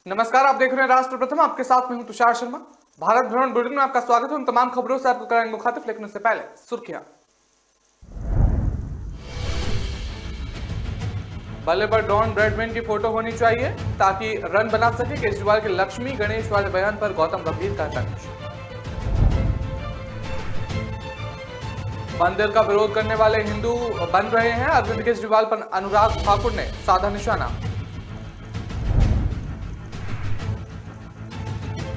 नमस्कार, आप देख रहे हैं राष्ट्र प्रथम। आपके साथ में हूं तुषार शर्मा। भारत भ्रमण बुलेटिन में आपका स्वागत है। उन तमाम खबरों से आपको कराएंगे मुखातिब, लेकिन उससे पहले सुर्खियां। बल्ले पर डॉन ब्रैडमैन की फोटो होनी चाहिए ताकि रन बना सके। केजरीवाल के लक्ष्मी गणेश वाले बयान पर गौतम गंभीर का तंज। मंदिर का विरोध करने वाले हिंदू बन रहे हैं। अरविंद केजरीवाल पर अनुराग ठाकुर ने साधा निशाना।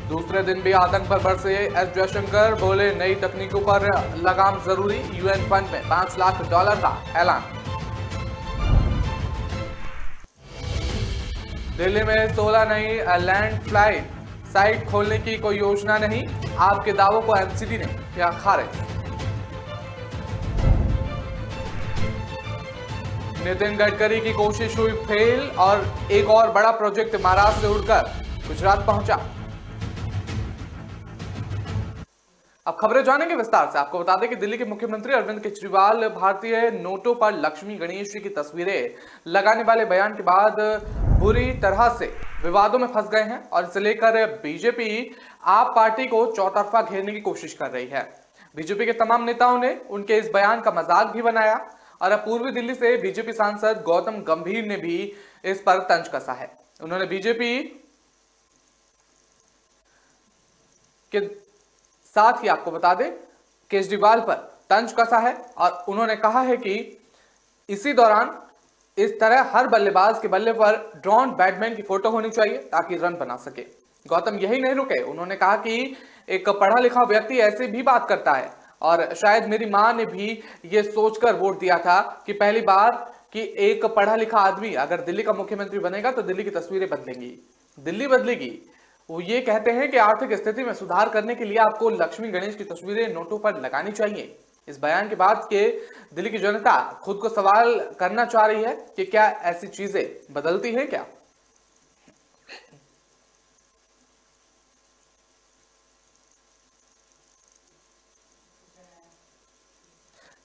दूसरे दिन भी आतंक पर बरसे एस जयशंकर, बोले नई तकनीकों पर लगाम जरूरी। यूएन फंड में $5 लाख का ऐलान। दिल्ली में 16 नई लैंड फ्लाइट साइट खोलने की कोई योजना नहीं। आपके दावों को एनसीडी ने किया खारिज। नितिन गडकरी की कोशिश हुई फेल और एक और बड़ा प्रोजेक्ट महाराष्ट्र से उड़कर गुजरात पहुंचा। अब खबरें जानेंगे विस्तार से। आपको बता दें कि दिल्ली के मुख्यमंत्री अरविंद केजरीवाल भारतीय नोटों पर लक्ष्मी गणेश जी की तस्वीरें लगाने वाले बयान के बाद बुरी तरह से विवादों में फंस गए हैं और इसे लेकर बीजेपी आप पार्टी को चौतरफा घेरने की कोशिश कर रही है। बीजेपी के तमाम नेताओं ने उनके इस बयान का मजाक भी बनाया और अब पूर्वी दिल्ली से बीजेपी सांसद गौतम गंभीर ने भी इस पर तंज कसा है। उन्होंने बीजेपी के साथ ही आपको बता दें केजरीवाल पर तंज कसा है और उन्होंने कहा है कि इसी दौरान इस तरह हर बल्लेबाज के बल्ले पर डॉन ब्रैडमैन की फोटो होनी चाहिए ताकि रन बना सके। गौतम यही नहीं रुके, उन्होंने कहा कि एक पढ़ा लिखा व्यक्ति ऐसे भी बात करता है और शायद मेरी मां ने भी ये सोचकर वोट दिया था कि पहली बार कि एक पढ़ा लिखा आदमी अगर दिल्ली का मुख्यमंत्री बनेगा तो दिल्ली की तस्वीरें बदलेंगी, दिल्ली बदलेगी। वो ये कहते हैं कि आर्थिक स्थिति में सुधार करने के लिए आपको लक्ष्मी गणेश की तस्वीरें नोटों पर लगानी चाहिए। इस बयान के बाद के दिल्ली की जनता खुद को सवाल करना चाह रही है कि क्या ऐसी चीजें बदलती हैं क्या।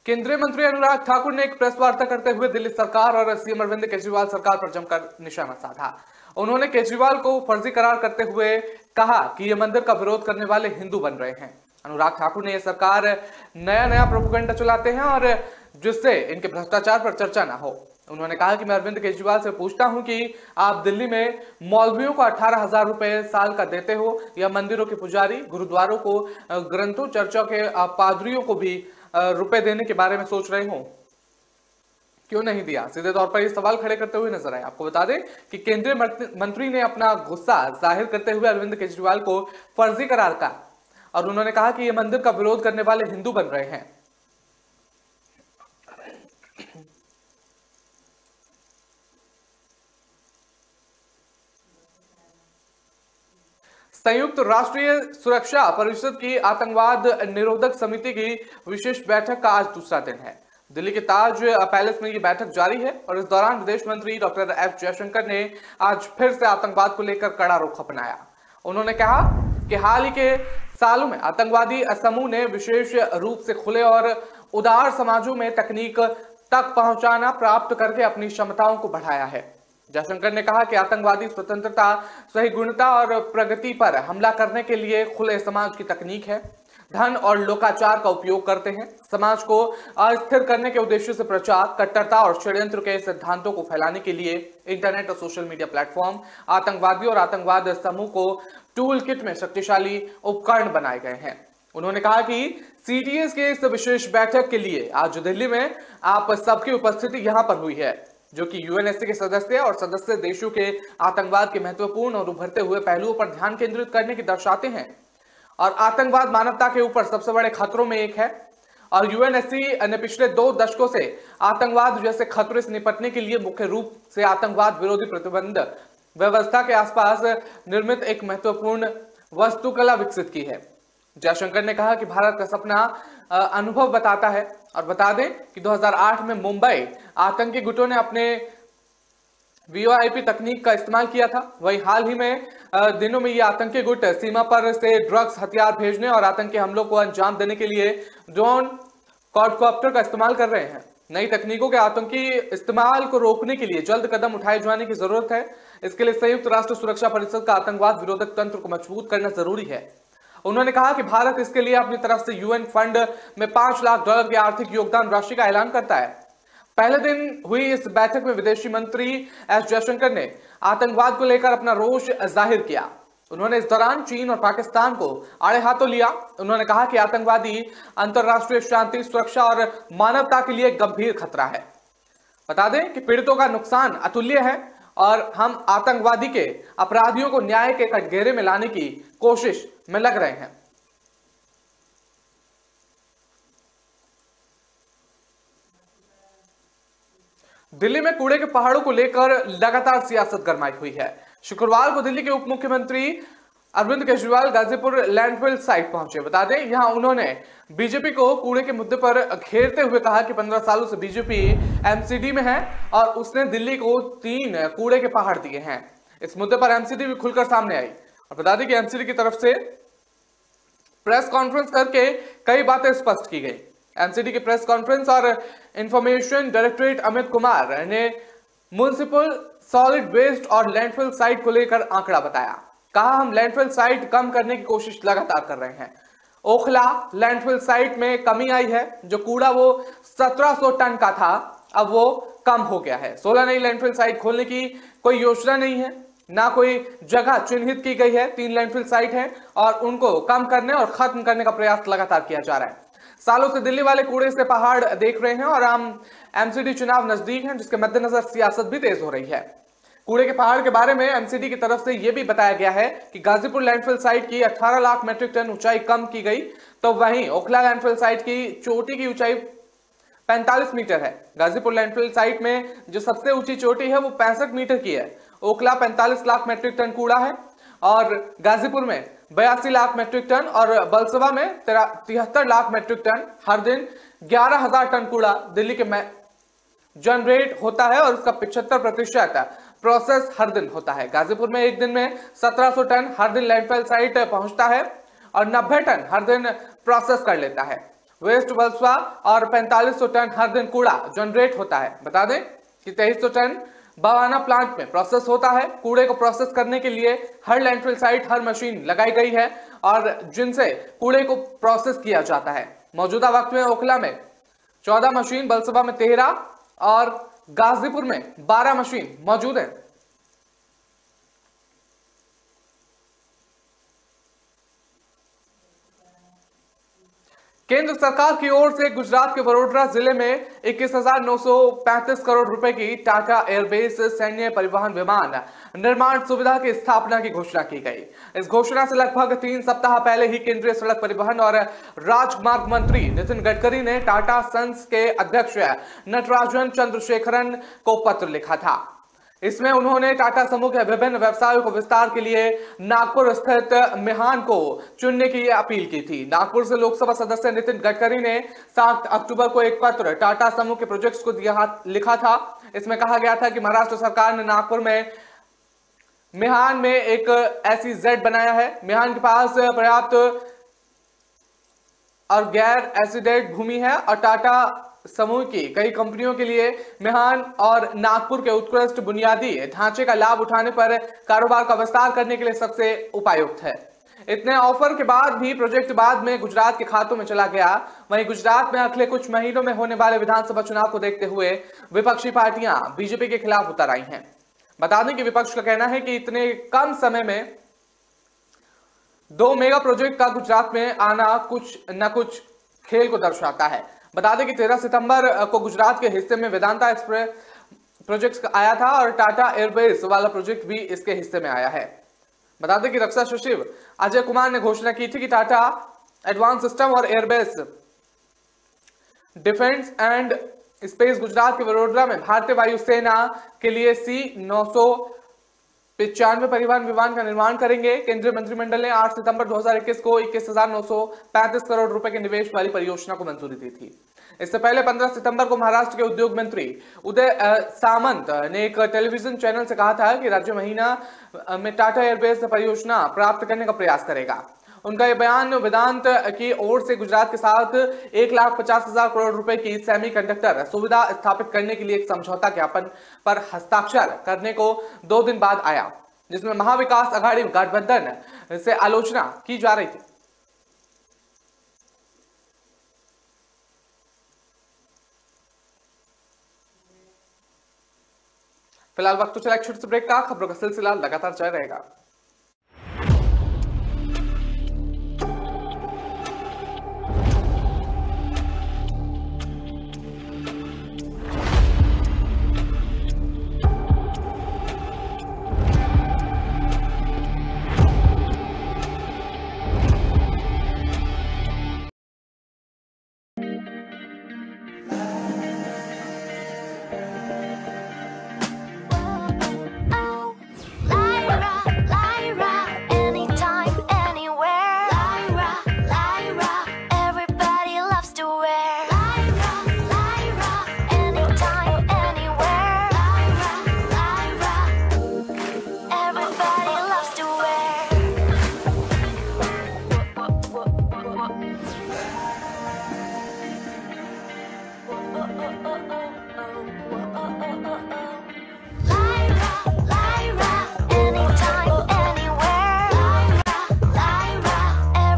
केंद्रीय मंत्री अनुराग ठाकुर ने एक प्रेस वार्ता करते हुए दिल्ली सरकार और सीएम अरविंद केजरीवाल सरकार पर जमकर निशाना साधा। उन्होंने केजरीवाल को फर्जी करार करते हुए कहा कि ये मंदिर का विरोध करने वाले हिंदू बन रहे हैं। अनुराग ठाकुर ने यह सरकार नया प्रोपेगेंडा चलाते हैं और जिससे इनके भ्रष्टाचार पर चर्चा ना हो। उन्होंने कहा कि मैं अरविंद केजरीवाल से पूछता हूं कि आप दिल्ली में मौलवियों को 18,000 रुपए साल का देते हो या मंदिरों के पुजारी, गुरुद्वारों को, ग्रंथों, चर्चों के पादरियों को भी रुपए देने के बारे में सोच रहे हो, क्यों नहीं दिया? सीधे तौर पर ये सवाल खड़े करते हुए नजर आए। आपको बता दें कि केंद्रीय मंत्री ने अपना गुस्सा जाहिर करते हुए अरविंद केजरीवाल को फर्जी करार कहा और उन्होंने कहा कि ये मंदिर का विरोध करने वाले हिंदू बन रहे हैं। संयुक्त राष्ट्रीय सुरक्षा परिषद की आतंकवाद निरोधक समिति की विशेष बैठक का आज दूसरा दिन है। दिल्ली के ताज पैलेस में ये बैठक जारी है और इस दौरान विदेश मंत्री डॉक्टर एस जयशंकर ने आज फिर से आतंकवाद को लेकर कड़ा रुख अपनाया। उन्होंने कहा कि हाल ही के सालों में आतंकवादी समूह ने विशेष रूप से खुले और उदार समाजों में तकनीक तक पहुंचाना प्राप्त करके अपनी क्षमताओं को बढ़ाया है। जयशंकर ने कहा कि आतंकवादी स्वतंत्रता, सही गुणता और प्रगति पर हमला करने के लिए खुले समाज की तकनीक है, धन और लोकाचार का उपयोग करते हैं। समाज को अस्थिर करने के उद्देश्य से प्रचार, कट्टरता और षड्यंत्र के सिद्धांतों को फैलाने के लिए इंटरनेट और सोशल मीडिया प्लेटफॉर्म आतंकवादियों और आतंकवाद समूह को टूल किट में शक्तिशाली उपकरण बनाए गए हैं। उन्होंने कहा कि सीटीएस के इस विशेष बैठक के लिए आज दिल्ली में आप सबकी उपस्थिति यहां पर हुई है, जो कि यूएनएससी के सदस्य और सदस्य देशों के आतंकवाद के महत्वपूर्ण और उभरते हुए पहलुओं पर ध्यान केंद्रित करने की दर्शाते हैं। और आतंकवाद मानवता के ऊपर सबसे बड़े खतरों में एक है और यूएनएससी ने पिछले 2 दशकों से आतंकवाद जैसे खतरे से निपटने के लिए मुख्य रूप से आतंकवाद विरोधी प्रतिबंध व्यवस्था के आसपास निर्मित एक महत्वपूर्ण वास्तुकला विकसित की है। जयशंकर ने कहा कि भारत का सपना अनुभव बताता है और बता दें कि 2008 में मुंबई आतंकी गुटों ने अपने वीओआईपी तकनीक का इस्तेमाल किया था। वहीं हाल ही में दिनों में ये आतंकी गुट सीमा पर से ड्रग्स, हथियार भेजने और आतंकी हमलों को अंजाम देने के लिए ड्रोन, क्वाडकॉप्टर का इस्तेमाल कर रहे हैं। नई तकनीकों के आतंकी इस्तेमाल को रोकने के लिए जल्द कदम उठाए जाने की जरूरत है। इसके लिए संयुक्त राष्ट्र सुरक्षा परिषद का आतंकवाद विरोधक तंत्र को मजबूत करना जरूरी है। उन्होंने कहा कि भारत इसके लिए अपनी तरफ से यूएन फंड में $5 लाख की आर्थिक योगदान राशि का ऐलान करता है। पहले दिन हुई इस बैठक में विदेशी मंत्री एस जयशंकर ने आतंकवाद को लेकर अपना रोष जाहिर किया। उन्होंने इस दौरान चीन और पाकिस्तान को आड़े हाथों लिया। उन्होंने कहा कि आतंकवादी अंतरराष्ट्रीय शांति, सुरक्षा और मानवता के लिए गंभीर खतरा है। बता दें कि पीड़ितों का नुकसान अतुल्य है और हम आतंकवादी के अपराधियों को न्याय के कटघरे में लाने की कोशिश में लग रहे हैं। दिल्ली में कूड़े के पहाड़ों को लेकर लगातार सियासत गरमाई हुई है। शुक्रवार को दिल्ली के उप मुख्यमंत्री अरविंद केजरीवाल गाजीपुर लैंडफिल साइट पहुंचे। बता दें, यहां उन्होंने बीजेपी को कूड़े के मुद्दे पर घेरते हुए कहा कि 15 सालों से बीजेपी एमसीडी में है और उसने दिल्ली को 3 कूड़े के पहाड़ दिए हैं। इस मुद्दे पर एमसीडी भी खुलकर सामने आई और बता दें कि एमसीडी की तरफ से प्रेस कॉन्फ्रेंस करके कई बातें स्पष्ट की गई। एमसीडी की प्रेस कॉन्फ्रेंस और इंफॉर्मेशन डायरेक्टरेट अमित कुमार ने म्युनिसिपल सॉलिड वेस्ट और लैंडफिल साइट को लेकर आंकड़ा बताया। कहा, हम लैंडफिल साइट कम करने की कोशिश लगातार कर रहे हैं। ओखला लैंडफिल साइट में कमी आई है। जो कूड़ा वो 1700 टन का था, अब वो कम हो गया है। 16 नई लैंडफिल साइट खोलने की कोई योजना नहीं है, ना कोई जगह चिन्हित की गई है। 3 लैंडफिल साइट है और उनको कम करने और खत्म करने का प्रयास लगातार किया जा रहा है। सालों से दिल्ली वाले कूड़े से पहाड़ देख रहे हैं और हम एमसीडी चुनाव नजदीक हैं, जिसके मद्देनजर सियासत भी तेज हो रही है। कूड़े के पहाड़ के बारे में एमसीडी की तरफ से यह भी बताया गया है कि गाजीपुर लैंडफिल साइट की 18 लाख मीट्रिक टन ऊंचाई कम की गई, तो वहीं ओखला लैंडफिल साइट की चोटी की ऊंचाई 45 मीटर है। गाजीपुर लैंडफिल साइट में जो सबसे ऊंची चोटी है वो 65 मीटर की है। ओखला 45 लाख मीट्रिक टन कूड़ा है और गाजीपुर में 82 लाख मीट्रिक टन और बलसवा में 73 लाख मीट्रिक टन। हर दिन 11,000 टन कूड़ा दिल्ली के में जनरेट होता है और उसका 75% प्रोसेस हर दिन होता है। गाजीपुर में एक दिन में 1700 टन हर दिन लैंडफिल साइट पहुंचता है और 90 टन हर दिन प्रोसेस कर लेता है। वेस्ट बलसवा और 4500 टन हर दिन कूड़ा जनरेट होता है। बता दें कि 2300 टन बवाना प्लांट में प्रोसेस होता है। कूड़े को प्रोसेस करने के लिए हर लैंडफिल साइट हर मशीन लगाई गई है और जिनसे कूड़े को प्रोसेस किया जाता है। मौजूदा वक्त में ओखला में 14 मशीन, बलसवा में 13 और गाजीपुर में 12 मशीन मौजूद है। केंद्र सरकार की ओर से गुजरात के वडोदरा जिले में 21,935 करोड़ रुपए की टाटा एयरबेस सैन्य परिवहन विमान निर्माण सुविधा की स्थापना की घोषणा की गई। इस घोषणा से लगभग 3 सप्ताह पहले ही केंद्रीय सड़क परिवहन और राजमार्ग मंत्री नितिन गडकरी ने टाटा सन्स के अध्यक्ष नटराजन चंद्रशेखरन को पत्र लिखा था। इसमें उन्होंने टाटा समूह के विभिन्न व्यवसायों को विस्तार के लिए नागपुर स्थित मिहान को चुनने की अपील की थी। नागपुर से लोकसभा सदस्य नितिन गडकरी ने 7 अक्टूबर को एक पत्र टाटा समूह के प्रोजेक्ट्स को लिखा था। इसमें कहा गया था कि महाराष्ट्र सरकार ने नागपुर में मिहान में एक SEZ बनाया है। मिहान के पास पर्याप्त और गैर एसिडेट भूमि है और टाटा समूह की कई कंपनियों के लिए मिहान और नागपुर के उत्कृष्ट बुनियादी ढांचे का लाभ उठाने पर कारोबार का विस्तार करने के लिए सबसे उपयुक्त है। इतने ऑफर के बाद भी प्रोजेक्ट बाद में गुजरात के खातों में चला गया। वहीं गुजरात में अगले कुछ महीनों में होने वाले विधानसभा चुनाव को देखते हुए विपक्षी पार्टियां बीजेपी के खिलाफ उतर आई हैं। बता दें कि विपक्ष का कहना है कि इतने कम समय में 2 मेगा प्रोजेक्ट का गुजरात में आना कुछ न कुछ खेल को दर्शाता है। बता दें कि 13 सितंबर को गुजरात के हिस्से में वेदांता एक्सप्रेस प्रोजेक्ट आया था और टाटा एयरबेस वाला प्रोजेक्ट भी इसके हिस्से में आया है। बता दें कि रक्षा सचिव अजय कुमार ने घोषणा की थी कि टाटा एडवांस सिस्टम और airbase defence and space Gujarat के वडोदरा में भारतीय वायुसेना के लिए C995 परिवहन विमान का निर्माण करेंगे। केंद्रीय मंत्रिमंडल ने 8 सितंबर 2021 को 21,935 करोड़ रुपए के निवेश वाली परियोजना को मंजूरी दी थी। इससे पहले 15 सितंबर को महाराष्ट्र के उद्योग मंत्री उदय सामंत ने एक टेलीविजन चैनल से कहा था कि राज्य महीना में टाटा एयरबेस परियोजना प्राप्त करने का प्रयास करेगा। उनका यह बयान वेदांत की ओर से गुजरात के साथ 1,50,000 करोड़ रुपए की सेमीकंडक्टर सुविधा स्थापित करने के लिए एक समझौता ज्ञापन पर हस्ताक्षर करने को 2 दिन बाद आया, जिसमें महाविकास आघाड़ी गठबंधन से आलोचना की जा रही थी। फिलहाल वक्त तो चला एक छोटे से ब्रेक का। खबरों का सिलसिला लगातार जारी रहेगा।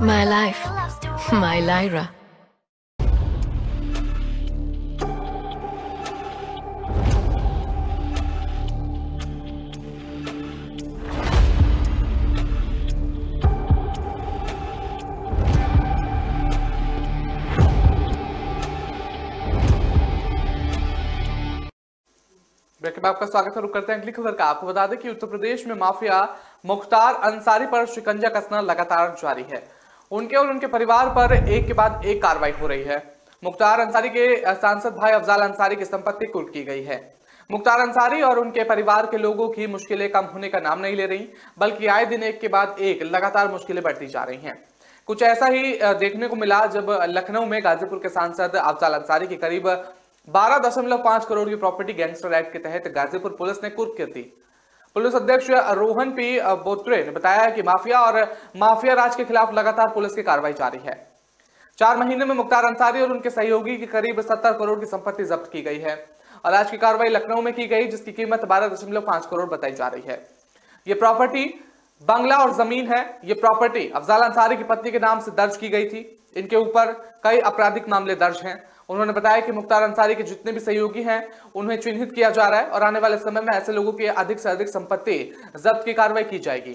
My life, my Lyra. Break के बाद आपका स्वागत है। रुक करते हैं अगली खबर का। आपको बता दें कि उत्तर प्रदेश में माफिया मुख्तार अंसारी पर शिकंजा कसना लगातार जारी है। उनके और उनके परिवार पर एक के बाद एक कार्रवाई हो रही है। मुख्तार अंसारी के सांसद भाई अफजाल अंसारी की संपत्ति कुर्क की गई है। मुख्तार अंसारी और उनके परिवार के लोगों की मुश्किलें कम होने का नाम नहीं ले रही, बल्कि आए दिन एक के बाद एक लगातार मुश्किलें बढ़ती जा रही हैं। कुछ ऐसा ही देखने को मिला जब लखनऊ में गाजीपुर के सांसद अफजाल अंसारी की करीब 12.5 करोड़ की प्रॉपर्टी गैंगस्टर एक्ट के तहत गाजीपुर पुलिस ने कुर्क कर दी। पुलिस अध्यक्ष रोहन पी बोत्रे ने बताया कि माफिया और माफिया राज के खिलाफ लगातार पुलिस की कार्रवाई जारी है। 4 महीने में मुख्तार अंसारी और उनके सहयोगी की करीब 70 करोड़ की संपत्ति जब्त की गई है और आज की कार्रवाई लखनऊ में की गई, जिसकी कीमत 12.5 करोड़ बताई जा रही है। ये प्रॉपर्टी बंगला और जमीन है। ये प्रॉपर्टी अफजाल अंसारी की पत्नी के नाम से दर्ज की गई थी। इनके ऊपर कई आपराधिक मामले दर्ज हैं। उन्होंने बताया कि मुख्तार अंसारी के जितने भी सहयोगी हैं उन्हें चिन्हित किया जा रहा है और आने वाले समय में ऐसे लोगों की अधिक से अधिक संपत्ति जब्त की कार्रवाई की जाएगी।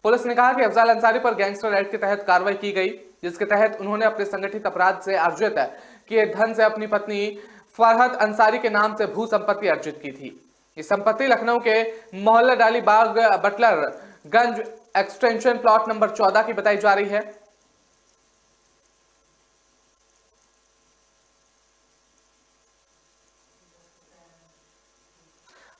पुलिस ने कहा कि अफजाल अंसारी पर गैंगस्टर एक्ट के तहत कार्रवाई की गई, जिसके तहत उन्होंने अपने संगठित अपराध से अर्जित किए धन से अपनी पत्नी फरहत अंसारी के नाम से भू संपत्ति अर्जित की थी। ये संपत्ति लखनऊ के मोहल्ला डाली बाग बटलरगंज एक्सटेंशन प्लॉट नंबर 14 की बताई जा रही है।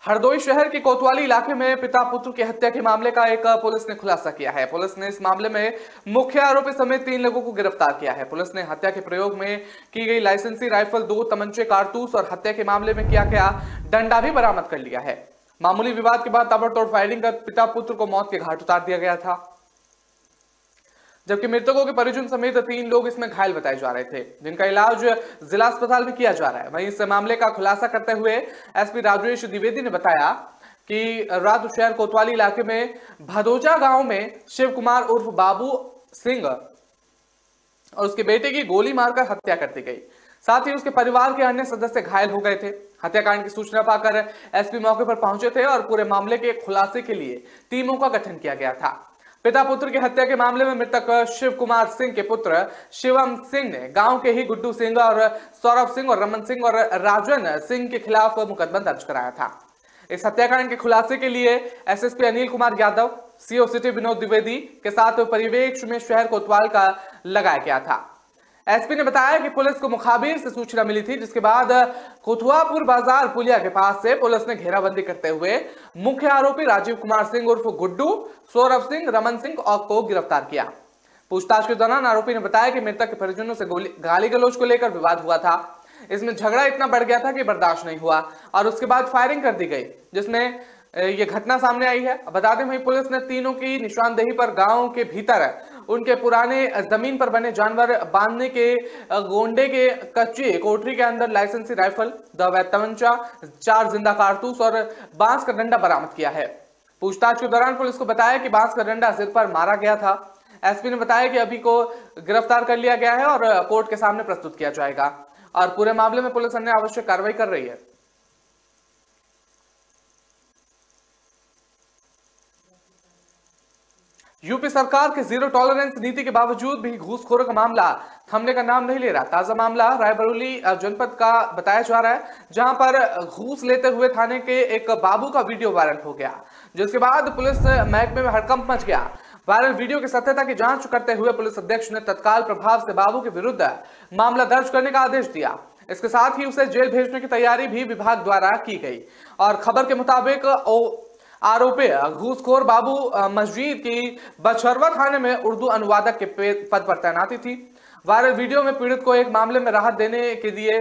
हरदोई शहर के कोतवाली इलाके में पिता पुत्र की हत्या के मामले का एक पुलिस ने खुलासा किया है। पुलिस ने इस मामले में मुख्य आरोपी समेत 3 लोगों को गिरफ्तार किया है। पुलिस ने हत्या के प्रयोग में की गई लाइसेंसी राइफल, 2 तमंचे, कारतूस और हत्या के मामले में किया गया डंडा भी बरामद कर लिया है। मामूली विवाद के बाद ताबड़तोड़ फायरिंग कर पिता पुत्र को मौत के घाट उतार दिया गया था, जबकि मृतकों के परिजन समेत 3 लोग इसमें घायल बताए जा रहे थे, जिनका इलाज जिला अस्पताल में किया जा रहा है। वहीं इस मामले का खुलासा करते हुए एसपी राजेश द्विवेदी ने बताया कि रात शहर कोतवाली इलाके में भदोजा गांव में शिव कुमार उर्फ बाबू सिंह और उसके बेटे की गोली मारकर हत्या कर दी गई। साथ ही उसके परिवार के अन्य सदस्य घायल हो गए थे। हत्याकांड की सूचना पाकर एसपी मौके पर पहुंचे थे और पूरे मामले के खुलासे के लिए टीमों का गठन किया गया था। पिता पुत्र की हत्या के मामले में मृतक शिव कुमार सिंह के पुत्र शिवम सिंह ने गांव के ही गुड्डू सिंह और सौरभ सिंह और रमन सिंह और राजन सिंह के खिलाफ मुकदमा दर्ज कराया था। इस हत्याकांड के खुलासे के लिए SSP Anil Kumar Yadav, CO city Vinod Dwivedi के साथ पर्यवेक्षण में शहर कोतवाल का लगाया गया था। एसपी ने बताया कि पुलिस को मुखाबिर से सूचना मिली थी, जिसके बाद खुथुआपुर बाजार पुलिया के पास से पुलिस ने घेराबंदी करते हुए मुख्य आरोपी राजीव कुमार सिंह उर्फ गुड्डू, सौरभ सिंह, रमन सिंह को गिरफ्तार किया। पूछताछ के दौरान आरोपी ने बताया कि मृतक के परिजनों से गाली गलौज को लेकर विवाद हुआ था। इसमें झगड़ा इतना बढ़ गया था कि बर्दाश्त नहीं हुआ और उसके बाद फायरिंग कर दी गई, जिसमें ये घटना सामने आई है। बता दें वहीं पुलिस ने तीनों की निशानदेही पर गांव के भीतर उनके पुराने जमीन पर बने जानवर बांधने के गोंडे के कच्ची कोठरी के अंदर लाइसेंसी राइफल, अवैध तमंचा, 4 जिंदा कारतूस और बांस का डंडा बरामद किया है। पूछताछ के दौरान पुलिस को बताया कि बांस का डंडा सिर पर मारा गया था। एसपी ने बताया कि अभी को गिरफ्तार कर लिया गया है और कोर्ट के सामने प्रस्तुत किया जाएगा और पूरे मामले में पुलिस अन्य आवश्यक कार्रवाई कर रही है। यूपी सरकार के जीरो टॉलरेंस नीति के बावजूद भी घूसखोरों का मामला थमने का नाम नहीं ले रहा। ताजा मामला रायबरेली जनपद का बताया जा रहा है, जहां पर घूस लेते हुए थाने के एक बाबू का वीडियो वायरल हो गया, जिसके बाद पुलिस महकमे में हड़कंप मच गया। वायरल वीडियो की सत्यता की जांच करते हुए पुलिस अध्यक्ष ने तत्काल प्रभाव से बाबू के विरुद्ध मामला दर्ज करने का आदेश दिया। इसके साथ ही उसे जेल भेजने की तैयारी भी विभाग द्वारा की गई और खबर के मुताबिक आरोपी घूसखोर बाबू मस्जिद की बछरवा थाने में उर्दू अनुवादक के पद पर तैनाती थी। वायरल वीडियो में पीड़ित को एक मामले में राहत देने के लिए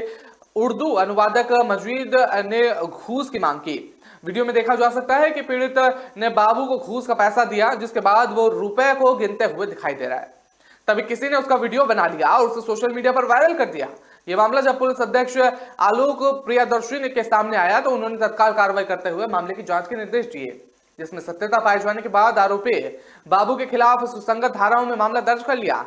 उर्दू अनुवादक मस्जिद ने घूस की मांग की। वीडियो में देखा जा सकता है कि पीड़ित ने बाबू को घूस का पैसा दिया, जिसके बाद वो रुपए को गिनते हुए दिखाई दे रहा है। तभी किसी ने उसका वीडियो बना लिया और उसे सोशल मीडिया पर वायरल कर दिया। यह मामला जब पुलिस अध्यक्ष आलोक प्रियदर्शी के सामने आया तो उन्होंने तत्काल कार्रवाई करते हुए मामले की जांच के निर्देश दिए, जिसमें सत्यता पाए जाने के बाद आरोपी बाबू के खिलाफ सुसंगत धाराओं में मामला दर्ज कर लिया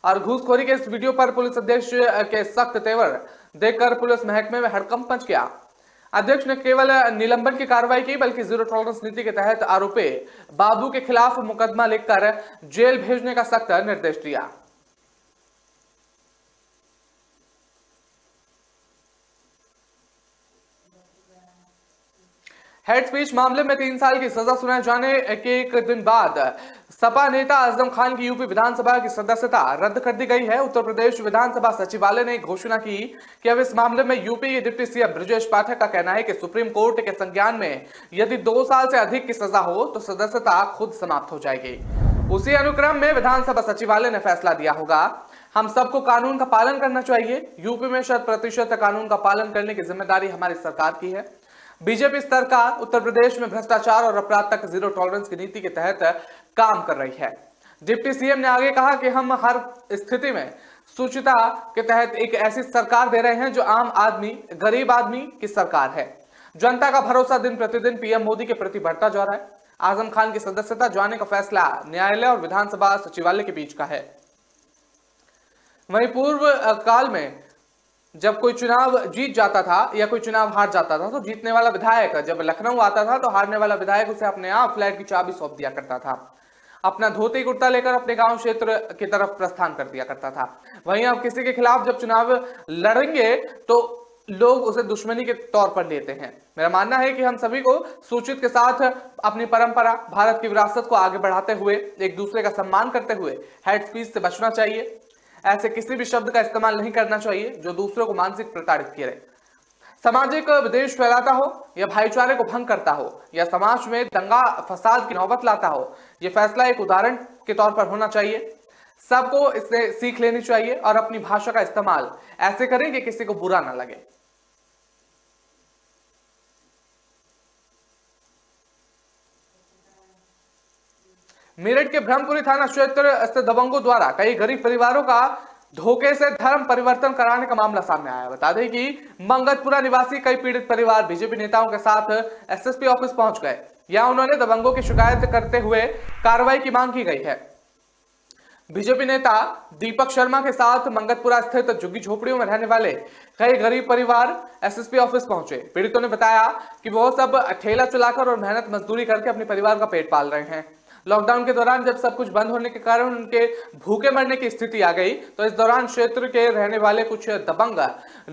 और घूसखोरी के इस वीडियो पर पुलिस अध्यक्ष के सख्त तेवर देखकर पुलिस महकमे में हड़कंप मच गया। अध्यक्ष ने केवल निलंबन की कार्रवाई की, बल्कि जीरो टॉलरेंस नीति के तहत आरोपी बाबू के खिलाफ मुकदमा लिखकर जेल भेजने का सख्त निर्देश दिया। हेड स्पीच मामले में 3 साल की सजा सुनाए जाने के एक दिन बाद सपा नेता आजम खान की यूपी विधानसभा की सदस्यता रद्द कर दी गई है। उत्तर प्रदेश विधानसभा सचिवालय ने घोषणा की कि अब इस मामले में यूपी के डिप्टी सीएम ब्रजेश पाठक का कहना है कि सुप्रीम कोर्ट के संज्ञान में यदि 2 साल से अधिक की सजा हो तो सदस्यता खुद समाप्त हो जाएगी। उसी अनुक्रम में विधानसभा सचिवालय ने फैसला दिया होगा। हम सबको कानून का पालन करना चाहिए। यूपी में 100% कानून का पालन करने की जिम्मेदारी हमारी सरकार की है। बीजेपी सरकार उत्तर प्रदेश में भ्रष्टाचार और अपराध तक जीरो टॉलरेंस की नीति के तहत काम कर रही है। डिप्टी सीएम ने आगे कहा कि हम हर स्थिति में सूचिता के तहत एक ऐसी सरकार दे रहे हैं जो आम आदमी, गरीब आदमी की सरकार है। जनता का भरोसा दिन प्रतिदिन पीएम मोदी के प्रति बढ़ता जा रहा है। आजम खान की सदस्यता जाने का फैसला न्यायालय और विधानसभा सचिवालय के बीच का है। वहीं पूर्व काल में जब कोई चुनाव जीत जाता था या कोई चुनाव हार जाता था तो जीतने वाला विधायक जब लखनऊ आता था तो हारने वाला विधायक उसे अपने आप फ्लैट की चाबी सौंप दिया करता था। अपना धोती कुर्ता लेकर अपने गांव क्षेत्र की तरफ प्रस्थान कर दिया करता था। वहीं अब किसी के खिलाफ जब चुनाव लड़ेंगे तो लोग उसे दुश्मनी के तौर पर लेते हैं। मेरा मानना है कि हम सभी को सूचित के साथ अपनी परंपरा, भारत की विरासत को आगे बढ़ाते हुए एक दूसरे का सम्मान करते हुए हेड स्पीच से बचना चाहिए। ऐसे किसी भी शब्द का इस्तेमाल नहीं करना चाहिए जो दूसरों को मानसिक प्रताड़ित करे, सामाजिक विद्वेष फैलाता हो या भाईचारे को भंग करता हो या समाज में दंगा फसाद की नौबत लाता हो। यह फैसला एक उदाहरण के तौर पर होना चाहिए। सबको इससे सीख लेनी चाहिए और अपनी भाषा का इस्तेमाल ऐसे करें कि किसी को बुरा ना लगे। मेरठ के ब्रह्मपुरी थाना क्षेत्र स्थित दबंगों द्वारा कई गरीब परिवारों का धोखे से धर्म परिवर्तन कराने का मामला सामने आया। बता दें कि मंगतपुरा निवासी कई पीड़ित परिवार बीजेपी नेताओं के साथ एसएसपी ऑफिस पहुंच गए। यहां उन्होंने दबंगों की शिकायत करते हुए कार्रवाई की मांग की गई है। बीजेपी नेता दीपक शर्मा के साथ मंगतपुरा स्थित झुग्गी झोपड़ियों में रहने वाले कई गरीब परिवार एसएसपी ऑफिस पहुंचे। पीड़ितों ने बताया कि वो सब ठेला चलाकर और मेहनत मजदूरी करके अपने परिवार का पेट पाल रहे हैं। लॉकडाउन के दौरान जब सब कुछ बंद होने के कारण उनके भूखे मरने की स्थिति आ गई तो इस दौरान क्षेत्र के रहने वाले कुछ दबंग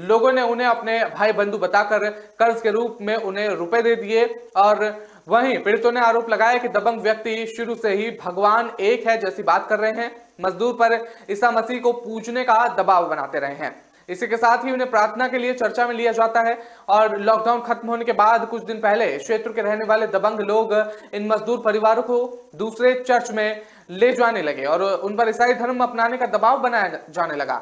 लोगों ने उन्हें अपने भाई बंधु बताकर कर्ज के रूप में उन्हें रुपए दे दिए। और वहीं पीड़ितों ने आरोप लगाया कि दबंग व्यक्ति शुरू से ही भगवान एक है जैसी बात कर रहे हैं, मजदूर पर ईसा मसीह को पूजने का दबाव बनाते रहे हैं। इसी के साथ ही उन्हें प्रार्थना के लिए चर्चा में लिया जाता है। और लॉकडाउन खत्म होने के बाद कुछ दिन पहले क्षेत्र के रहने वाले दबंग लोग इन मजदूर परिवारों को दूसरे चर्च में ले जाने लगे और उन पर ईसाई धर्म अपनाने का दबाव बनाया जाने लगा।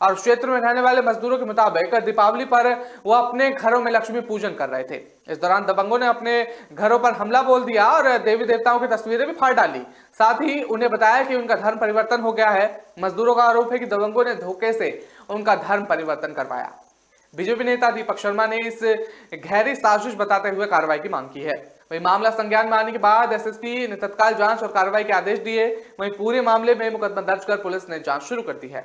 और क्षेत्र में रहने वाले मजदूरों के मुताबिक दीपावली पर वो अपने घरों में लक्ष्मी पूजन कर रहे थे। इस दौरान दबंगों ने अपने घरों पर हमला बोल दिया और देवी देवताओं की तस्वीरें भी फाड़ डाली। साथ ही उन्हें बताया कि उनका धर्म परिवर्तन हो गया है। मजदूरों का आरोप है कि दबंगों ने धोखे से उनका धर्म परिवर्तन करवाया। बीजेपी नेता दीपक शर्मा ने इस गहरी साजिश बताते हुए कार्रवाई की मांग की है। वही मामला संज्ञान में आने के बाद एसएसपी ने तत्काल जांच और कार्रवाई के आदेश दिए। वहीं पूरे मामले में मुकदमा दर्ज कर पुलिस ने जांच शुरू कर दी है।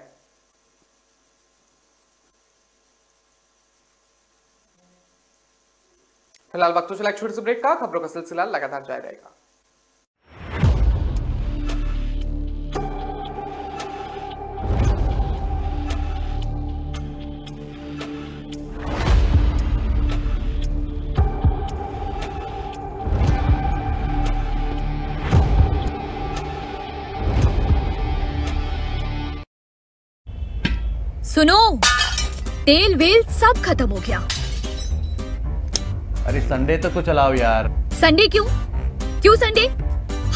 फिलहाल वक्त चला एक छोटे से ब्रेक का। खबरों का सिलसिला लगातार जारी रहेगा। सुनो, तेल वेल सब खत्म हो गया। अरे संडे तो चलाओ यार। संडे क्यों? क्यों संडे?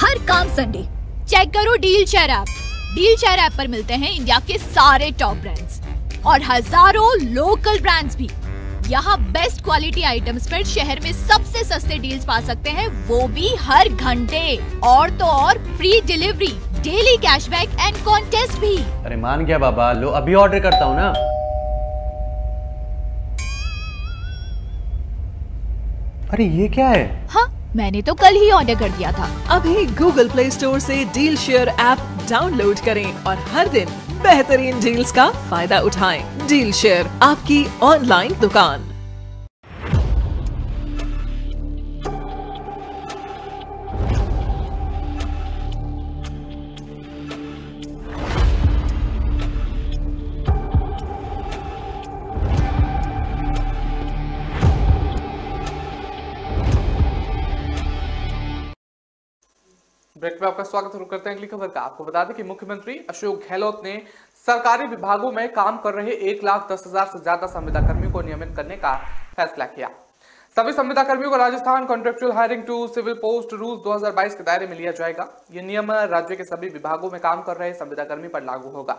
हर काम संडे। चेक करो deal share app. Deal share app पर मिलते हैं इंडिया के सारे टॉप ब्रांड्स और हजारों लोकल ब्रांड्स भी। यहाँ बेस्ट क्वालिटी आइटम्स पर शहर में सबसे सस्ते डील्स पा सकते हैं, वो भी हर घंटे। और तो और free delivery, daily cashback and contest भी। अरे मान गया बाबा, लो अभी ऑर्डर करता हूँ ना। अरे ये क्या है? हाँ, मैंने तो कल ही ऑर्डर कर दिया था। अभी गूगल प्ले स्टोर से डील शेयर ऐप डाउनलोड करें और हर दिन बेहतरीन डील्स का फायदा उठाएं। डील शेयर, आपकी ऑनलाइन दुकान। ब्रेक में आपका स्वागत शुरू करते हैं अगली खबर का। आपको बता दें कि मुख्यमंत्री अशोक गहलोत ने सरकारी विभागों में काम कर रहे 1,10,000 से ज्यादा संविदा कर्मियों को नियमित करने का फैसला किया। सभी संविदा कर्मियों को Rajasthan contractual hiring to civil post rules 2022 के दायरे में लिया जाएगा। यह नियम राज्य के सभी विभागों में काम कर रहे संविदा कर्मी पर लागू होगा।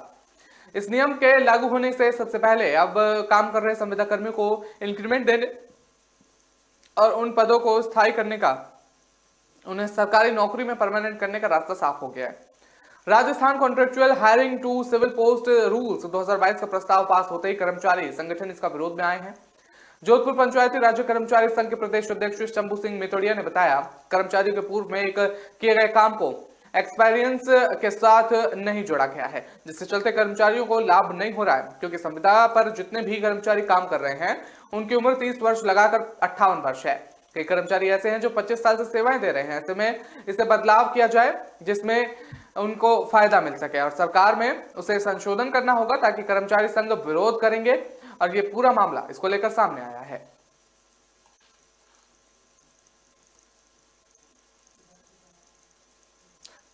इस नियम के लागू होने से सबसे पहले अब काम कर रहे संविदा कर्मियों को इंक्रीमेंट देने और उन पदों को स्थायी करने का, उन्हें सरकारी नौकरी में परमानेंट करने का रास्ता साफ हो गया है। Rajasthan contractual hiring to civil post rules 2022 का प्रस्ताव पास होते ही कर्मचारी संगठन इसका विरोध में आए हैं। जोधपुर पंचायती राज्य कर्मचारी संघ के प्रदेश अध्यक्ष शंभू सिंह मितोड़िया ने बताया, कर्मचारियों के पूर्व में एक किए गए काम को एक्सपीरियंस के साथ नहीं जोड़ा गया है, जिससे चलते कर्मचारियों को लाभ नहीं हो रहा है, क्योंकि संविदा पर जितने भी कर्मचारी काम कर रहे हैं उनकी उम्र 30 वर्ष लगाकर 58 वर्ष है। कई कर्मचारी ऐसे हैं जो 25 साल से सेवाएं दे रहे हैं। ऐसे में इसे बदलाव किया जाए जिसमें उनको फायदा मिल सके और सरकार में उसे संशोधन करना होगा, ताकि कर्मचारी संघ विरोध करेंगे और ये पूरा मामला इसको लेकर सामने आया है।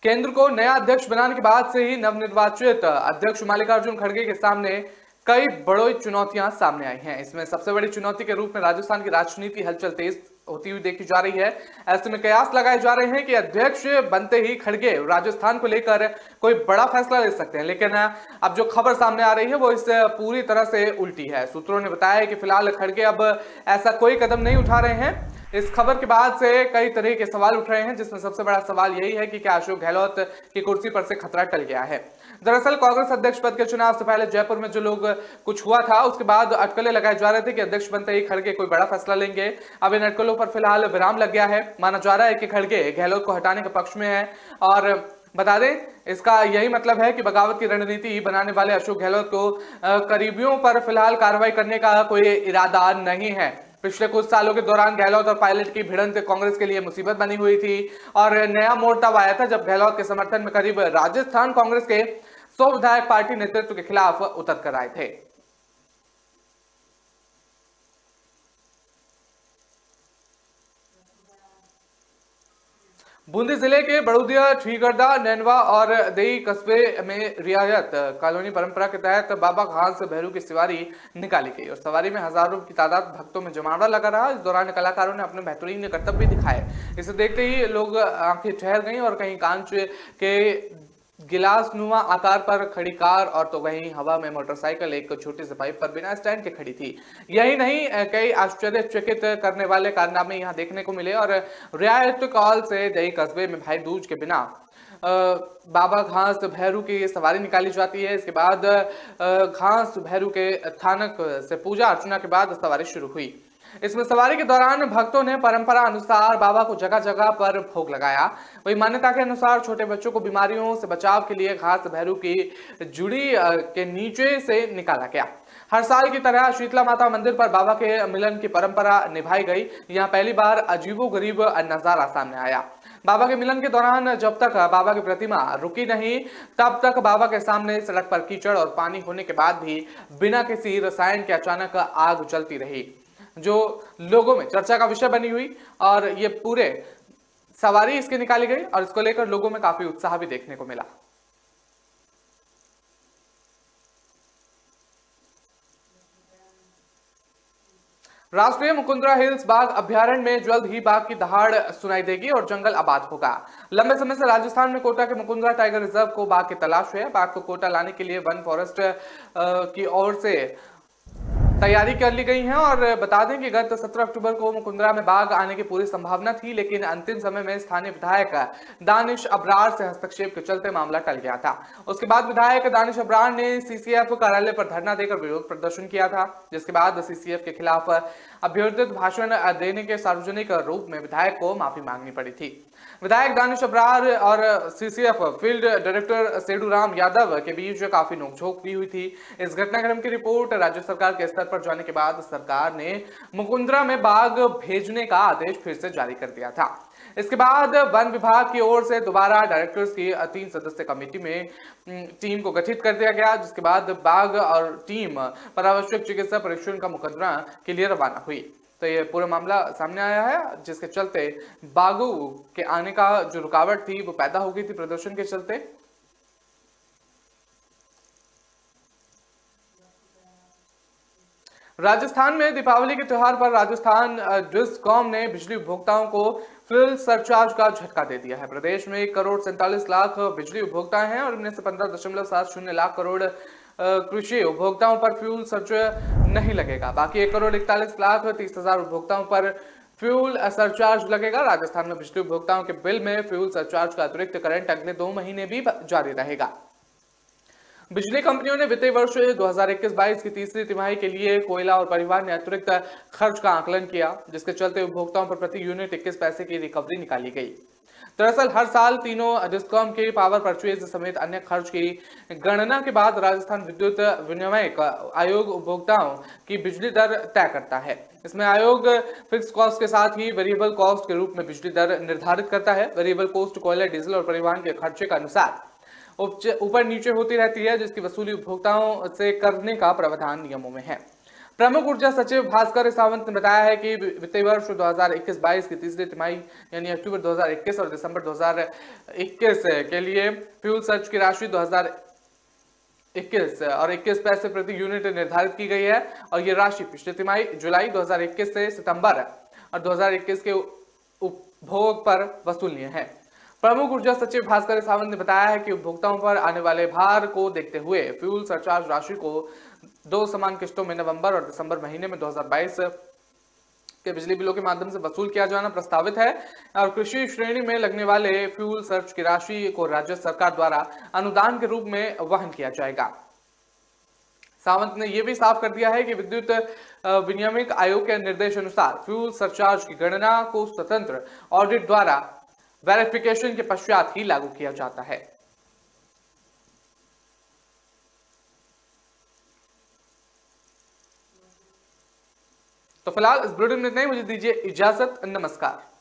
केंद्र को नया अध्यक्ष बनाने के बाद से ही नवनिर्वाचित अध्यक्ष मल्लिकार्जुन खड़गे के सामने कई बड़ी चुनौतियां सामने आई हैं। इसमें सबसे बड़ी चुनौती के रूप में राजस्थान की राजनीति हलचल तेज होती हुई देखी जा रही है। ऐसे में कयास लगाए जा रहे हैं कि अध्यक्ष बनते ही खड़गे राजस्थान को लेकर कोई बड़ा फैसला ले सकते हैं, लेकिन अब जो खबर सामने आ रही है वो इससे पूरी तरह से उल्टी है। सूत्रों ने बताया कि फिलहाल खड़गे अब ऐसा कोई कदम नहीं उठा रहे हैं। इस खबर के बाद से कई तरह के सवाल उठ रहे हैं, जिसमें सबसे बड़ा सवाल यही है कि क्या अशोक गहलोत की कुर्सी पर से खतरा टल गया है। दरअसल कांग्रेस अध्यक्ष पद के चुनाव से पहले जयपुर में जो लोग कुछ हुआ था, उसके बाद अटकलें लगाए जा रहे थे कि अध्यक्ष बनते ही खड़गे कोई बड़ा फैसला लेंगे। अब इन अटकलों पर फिलहाल विराम लग गया है। माना जा रहा है कि खड़गे गहलोत को हटाने के पक्ष में है और बता दें इसका यही मतलब है कि बगावत की रणनीति बनाने वाले अशोक गहलोत को करीबियों पर फिलहाल कार्रवाई करने का कोई इरादा नहीं है। पिछले कुछ सालों के दौरान गहलोत और पायलट की भिड़ंत कांग्रेस के लिए मुसीबत बनी हुई थी और नया मोड़ तब आया था जब गहलोत के समर्थन में करीब राजस्थान कांग्रेस के 100 विधायक पार्टी नेतृत्व के खिलाफ उतर कर आए थे। बूंदी जिले के बड़ौदिया, ठीकरदा, नैनवा और देई कस्बे में रियायत कॉलोनी परंपरा के तहत बाबा खान से भैरू की सवारी निकाली गई और सवारी में हजारों की तादाद भक्तों में जमावड़ा लगा रहा। इस दौरान कलाकारों ने अपने बेहतरीन करतब भी दिखाए। इसे देखते ही लोग आंखें ठहर गईं और कहीं कांच के गिलास नुमा आकार पर खड़ी कार और तो वहीं हवा में मोटरसाइकिल एक छोटी सी पाइप पर बिना स्टैंड के खड़ी थी। यही नहीं, कई आश्चर्यचकित करने वाले कारनामे यहाँ देखने को मिले और रियायत कॉल से जई कस्बे में भाई दूज के बिना बाबा घास भैरू की सवारी निकाली जाती है। इसके बाद घास भैरू के थानक से पूजा अर्चना के बाद सवारी शुरू हुई। इसमें सवारी के दौरान भक्तों ने परंपरा अनुसार बाबा को जगह जगह पर भोग लगाया। वही मान्यता के अनुसार छोटे बच्चों को बीमारियों से बचाव के लिए घास भैरू की जुड़ी के नीचे से निकाला गया। हर साल की तरह शीतला माता मंदिर पर बाबा के मिलन की परंपरा निभाई गई। यहाँ पहली बार अजीबोगरीब नजारा सामने आया। बाबा के मिलन के दौरान जब तक बाबा की प्रतिमा रुकी नहीं, तब तक बाबा के सामने सड़क पर कीचड़ और पानी होने के बाद भी बिना किसी रसायन के अचानक आग जलती रही, जो लोगों में चर्चा का विषय बनी हुई। और ये पूरे सवारी इसके निकाली गई और इसको लेकर लोगों में काफी उत्साह भी देखने को मिला। राष्ट्रीय मुकुंदरा हिल्स बाघ अभ्यारण्य में जल्द ही बाघ की दहाड़ सुनाई देगी और जंगल आबाद होगा। लंबे समय से राजस्थान में कोटा के मुकुंदरा टाइगर रिजर्व को बाघ की तलाश है। बाघ को कोटा लाने के लिए वन फॉरेस्ट की ओर से तैयारी कर ली गई है। और बता दें कि गत 17 अक्टूबर को मुकुंदरा में बाघ आने की पूरी संभावना थी, लेकिन अंतिम समय में स्थानीय विधायक दानिश अबरार से हस्तक्षेप के चलते मामला टल गया था। उसके बाद विधायक दानिश अबरार ने सीसीएफ कार्यालय पर धरना देकर विरोध प्रदर्शन किया था, जिसके बाद सीसीएफ के खिलाफ अभ्यर्थित भाषण देने के सार्वजनिक रूप में विधायक को माफी मांगनी पड़ी थी। विधायक दानिश अबरार और सीसीएफ फील्ड डायरेक्टर सेडूराम यादव के बीच काफी नोकझोंक भी हुई थी। इस घटनाक्रम की रिपोर्ट राज्य सरकार के स्तर पर जाने के बाद सरकार ने मुकुंदरा में बाघ भेजने का आदेश फिर से जारी कर दिया था। इसके बाद वन विभाग की ओर से दोबारा डायरेक्टर्स की 3 सदस्यीय कमेटी में टीम को गठित कर दिया गया, जिसके बाद बाघ और टीम पर आवश्यक चिकित्सा परीक्षण का मुकदमा के लिए रवाना हुई। तो ये पूरा मामला सामने आया है, जिसके चलते बाघों के आने का जो रुकावट थी वो पैदा हो गई थी प्रदर्शन के चलते। राजस्थान में दीपावली के त्योहार पर राजस्थान डिस्कॉम ने बिजली उपभोक्ताओं को फ्यूल सरचार्ज का झटका दे दिया है। प्रदेश में 1,47,00,000 बिजली उपभोक्ता हैं और इनमें से 15.70 लाख करोड़ कृषि उपभोक्ताओं पर फ्यूल सरचार्ज नहीं लगेगा। बाकी 1,41,30,000 उपभोक्ताओं पर फ्यूल सरचार्ज लगेगा। राजस्थान में बिजली उपभोक्ताओं के बिल में फ्यूल सरचार्ज का अतिरिक्त करंट अगले 2 महीने भी जारी रहेगा। बिजली कंपनियों ने वित्तीय वर्ष 2021-22 की तीसरी तिमाही के लिए कोयला और परिवहन ने अतिरिक्त खर्च का आकलन किया, जिसके चलते उपभोक्ताओं पर प्रति यूनिट 21 पैसे की रिकवरी निकाली गई। दरअसल हर साल तीनों डिस्कॉम के पावर परचेज समेत अन्य खर्च की गणना के बाद राजस्थान विद्युत विनियामक आयोग उपभोक्ताओं की बिजली दर तय करता है। इसमें आयोग फिक्स कॉस्ट के साथ ही वेरिएबल कॉस्ट के रूप में बिजली दर निर्धारित करता है। वेरिएबल कॉस्ट कोयला, डीजल और परिवहन के खर्चे के अनुसार ऊपर नीचे होती रहती है, जिसकी वसूली उपभोक्ताओं से करने का प्रावधान नियमों में है। प्रमुख ऊर्जा सचिव भास्कर सावंत ने बताया है कि वित्तीय वर्ष 2021-22 की तीसरी तिमाही यानी अक्टूबर 2021 और दिसंबर 2021 के लिए फ्यूल सर्च की राशि 2021 और 21 पैसे प्रति यूनिट निर्धारित की गई है और ये राशि पिछली तिमाही जुलाई 2021 से सितंबर और 2021 के उपभोग पर वसूलनीय है। प्रमुख ऊर्जा सचिव भास्कर सावंत ने बताया है कि उपभोक्ताओं पर आने वाले भार को देखते हुए फ्यूल सरचार्ज राशि को 2 समान किस्तों में नवंबर और दिसंबर महीने में 2022 के बिजली बिलों के माध्यम से वसूल किया जाना प्रस्तावित है और कृषि श्रेणी में लगने वाले फ्यूल सर्च की राशि को राज्य सरकार द्वारा अनुदान के रूप में वहन किया जाएगा। सावंत ने यह भी साफ कर दिया है कि विद्युत विनियामक आयोग के निर्देश अनुसार फ्यूल सरचार्ज की गणना को स्वतंत्र ऑडिट द्वारा वेरिफिकेशन के पश्चात ही लागू किया जाता है। तो फिलहाल इस बुलेटिन में इतना ही। मुझे दीजिए इजाजत। नमस्कार।